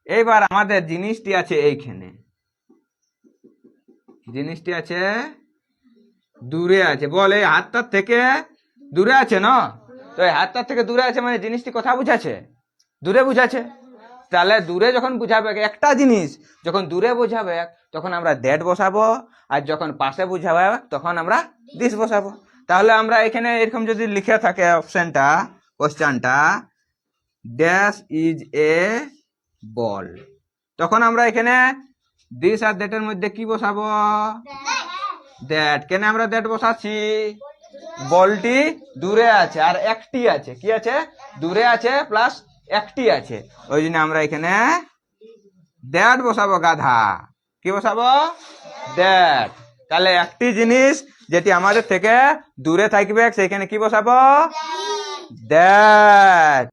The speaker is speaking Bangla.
এইবার আমাদের জিনিসটি আছে এইখানে, জিনিসটি আছে দূরে আছে, বল এই হাতটার থেকে দূরে আছে না? তো এই হাতটার থেকে দূরে আছে মানে জিনিসটি কথা বুঝাচ্ছে, দূরে বুঝাচ্ছে। তাহলে দূরে যখন বুঝাবে একটা জিনিস, যখন দূরে বুঝাবে তখন আমরা দ্যাট বসাবো, আর যখন পাশে বুঝাবে তখন আমরা দিস বসাবো। তাহলে আমরা এখানে এরকম যদি লিখে থাকে অপশনটা, কোশ্চেনটা ড্যাশ ইজ এ বল, তখন আমরা এখানে দিস আর দ্যাটের মধ্যে কি বসাবো? দ্যাট। কেন আমরা দ্যাট বসাচ্ছি? বলটি দূরে আছে আর একটি আছে, কি আছে? দূরে আছে প্লাস একটি আছে, ওই জন্য আমরা এখানে দ্যাট বসাবো। গাধা, কি বসাবো? দ্যাট। তাহলে একটি জিনিস যেটি আমাদের থেকে দূরে থাকবে সেখানে কি বসাবো? দ্যাট।